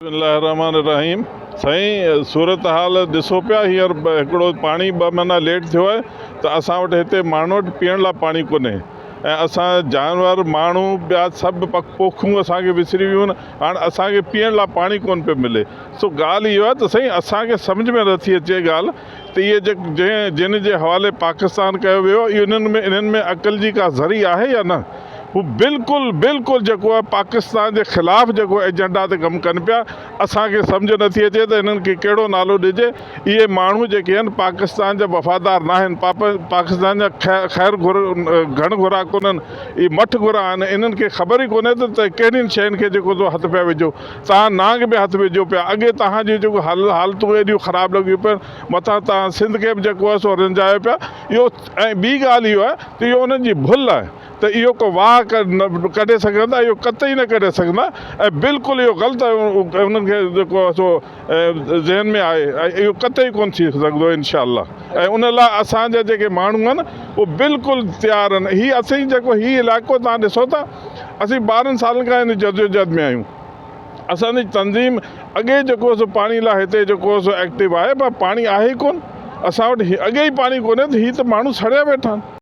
बिस्मिल्लाहिर्रहमानिर्रहीम। साईं, सूरत हाल ॾिसो पिया, हींअर हिकिड़ो पाणी 2 महीना लेट थियो आहे त असां वटि हिते माण्हू वटि पीअण लाइ पाणी कोन्हे ऐं असां जानवर माण्हू ॿिया सभु पोखूं असांखे विसरी वियूं आहिनि। हाणे असांखे पीअण लाइ पाणी कोन पियो मिले। सो ॻाल्हि इहो आहे त साईं असांखे सम्झ में नथी अचे ॻाल्हि त इहे जिन जे हवाले पाकिस्तान कयो वियो, इन्हनि में अक़ल जी का ज़री आहे या न? हू बिल्कुलु जेको आहे पाकिस्तान जे ख़िलाफ़ु जेको एजेंडा ते कमु कनि पिया। असांखे सम्झ नथी अचे त इन्हनि खे कहिड़ो नालो ॾिजे। इहे माण्हू जेके आहिनि पाकिस्तान जा वफ़ादार न आहिनि, पाकिस्तान जा ख़ैर घण घुरा कोन्हनि, इहे मठ घुरा आहिनि। इन्हनि खे ख़बर ई कोन्हे त कहिड़ियुनि शयुनि खे जेको हथु पिया विझो। तव्हां नांग में हथु विझो पिया। अॻे तव्हांजी जेको हालतूं एॾियूं ख़राबु लॻियूं पियूं, मथां तव्हां सिंध खे बि जेको आहे सो रिंझायो पिया। इहो ऐं ॿी ॻाल्हि इहो आहे त इहो उन्हनि जी भुल आहे त इहो को वाह कढे सघंदा, इहो कतई न कढे सघंदा ऐं बिल्कुलु इहो ग़लति उन्हनि खे जेको आहे सो ज़हन में आहे ऐं इहो कतई कोन थी सघंदो इंशाअल्लाह। ऐं उन लाइ असांजा जेके माण्हू आहिनि उहे बिल्कुलु तयारु आहिनि। हीअ असीं जेको हीअ इलाइक़ो तव्हां ॾिसो था, असीं 12 सालनि खां हिन जदोजहद में आहियूं। असांजी तंज़ीम अॻे जेको सो पाणी लाइ हिते जेको सो एक्टिव आहे, पर पाणी आहे ई कोन। असां वटि अॻे ई पाणी कोन्हे त हीअ त माण्हू सड़िया वेठा आहिनि।